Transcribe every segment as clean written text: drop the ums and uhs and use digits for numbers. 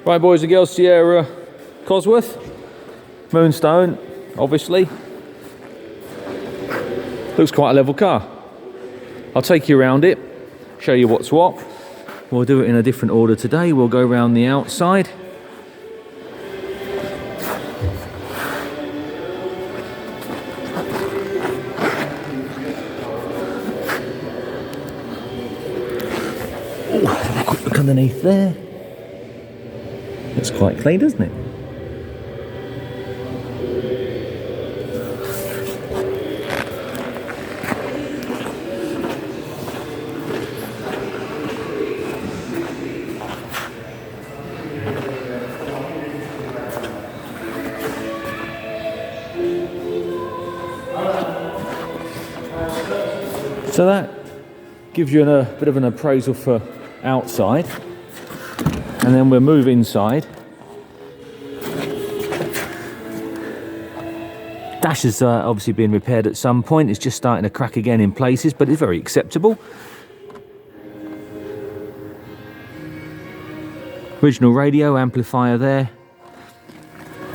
Right, boys and girls, Sierra Cosworth, Moonstone, obviously. Looks quite a level car. I'll take you around it, show you what's what. We'll do it in a different order today. We'll go around the outside. Oh, have a quick look underneath there. Looks quite clean, doesn't it? So that gives you a bit of an appraisal for outside, and then we'll move inside. Dash has obviously been repaired at some point. It's just starting to crack again in places, but it's very acceptable. Original radio amplifier there.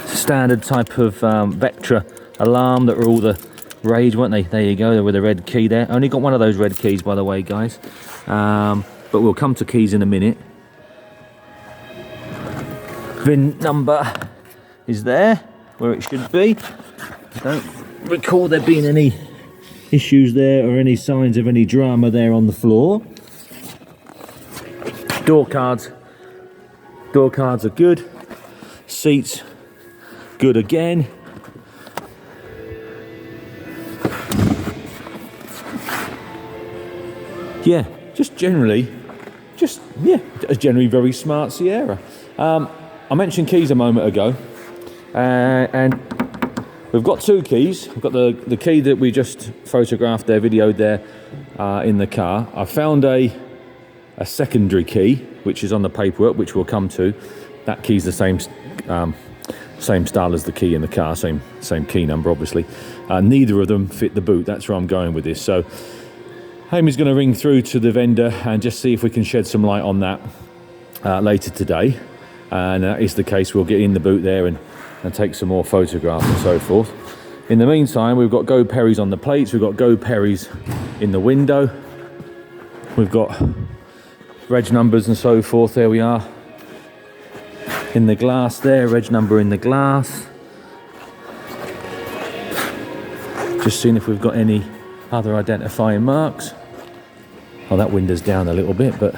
Standard type of Vectra alarm that were all the rage, weren't they? There you go, with the red key there. Only got one of those red keys, by the way, guys. But we'll come to keys in a minute. VIN number is there, where it should be. Don't recall there being any issues there or any signs of any drama there on the floor. Door cards are good. Seats, good again. Yeah, just generally very smart Sierra. I mentioned keys a moment ago, and we've got two keys. We've got the key that we just photographed there, videoed there in the car. I found a secondary key, which is on the paperwork, which we'll come to. That key's the same style as the key in the car, same key number, obviously. Neither of them fit the boot. That's where I'm going with this. So Amy's going to ring through to the vendor and just see if we can shed some light on that later today. And that is the case. We'll get in the boot there and take some more photographs and so forth. In the meantime, we've got Go Perry's on the plates. We've got Go Perry's in the window. We've got reg numbers and so forth. There we are. In the glass there, reg number in the glass. Just seeing if we've got any other identifying marks. Oh, that window's down a little bit, but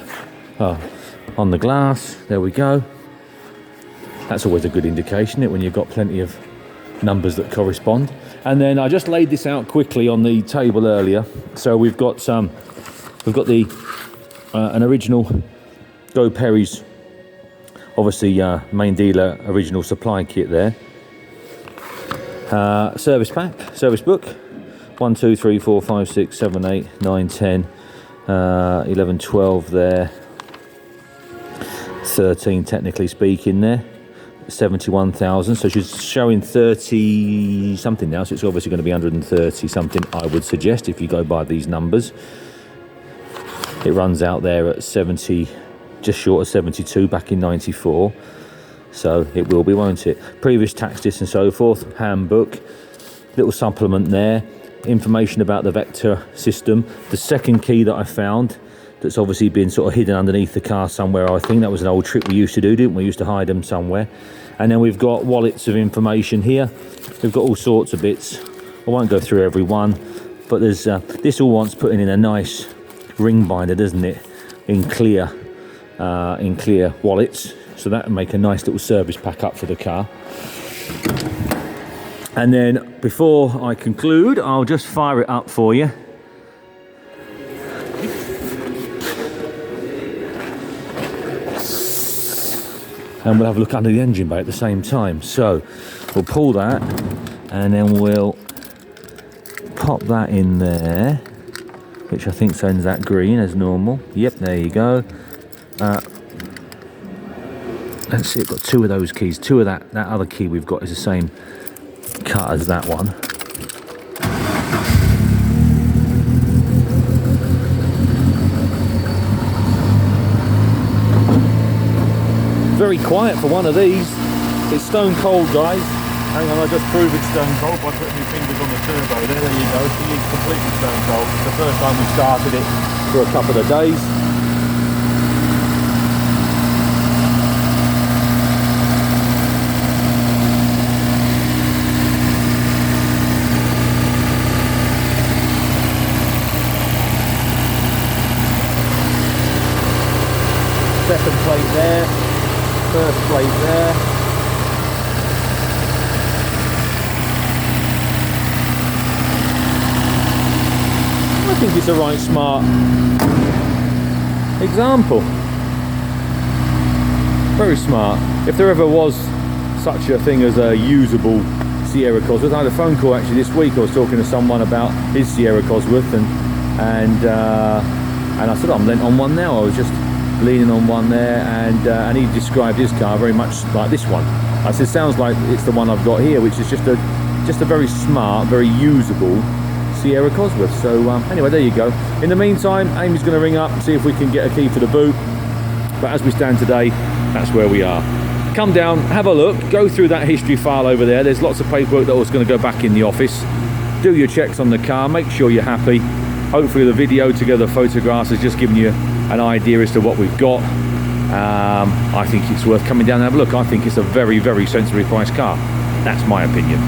on the glass, there we go. That's always a good indication, isn't it, when you've got plenty of numbers that correspond. And then I just laid this out quickly on the table earlier. So we've got an original Go Perry's, obviously main dealer original supply kit there. Service pack, service book. 1, 2, 3, 4, 5, 6, 7, 8, 9, 10, 11, 12 there. 13 technically speaking there. 71,000, so she's showing 30 something now, so it's obviously going to be 130 something, I would suggest, if you go by these numbers. It runs out there at 70, just short of 72 back in 94, so it will be, won't it? Previous tax disc and so forth, handbook, little supplement there, information about the Vectra system. The second key that I found that's obviously been sort of hidden underneath the car somewhere. I think that was an old trick we used to do, didn't we? We used to hide them somewhere. And then we've got wallets of information here. We've got all sorts of bits. I won't go through every one, but there's this all wants putting in a nice ring binder, doesn't it? In clear wallets. So that will make a nice little service pack up for the car. And then before I conclude, I'll just fire it up for you. And we'll have a look under the engine bay at the same time. So we'll pull that and then we'll pop that in there, which I think sends that green as normal. Yep, there you go. Let's see, I've got two of those keys. Two of that other key we've got is the same cut as that one. very quiet for one of these. It's stone cold, guys. Hang on, I just proved it's stone cold by putting my fingers on the turbo there. There you go. It is completely stone cold. It's the first time we started it for a couple of days. Second plate there, first plate there. I think it's a right smart example. Very smart. If there ever was such a thing as a usable Sierra Cosworth, I had a phone call actually this week. I was talking to someone about his Sierra Cosworth, and I said, I'm lent on one now. I was just leaning on one there, and he described his car very much like this one. I said, sounds like it's the one I've got here, which is just a very smart, very usable Sierra Cosworth. So anyway, there you go. In the meantime, Amy's going to ring up and see if we can get a key for the boot. But as we stand today, that's where we are. Come down, have a look, go through that history file over there. There's lots of paperwork that was going to go back in the office. Do your checks on the car, make sure you're happy. Hopefully the video together, photographs, has just given you an idea as to what we've got. I think it's worth coming down and have a look. I think it's a very, very sensibly priced car. That's my opinion.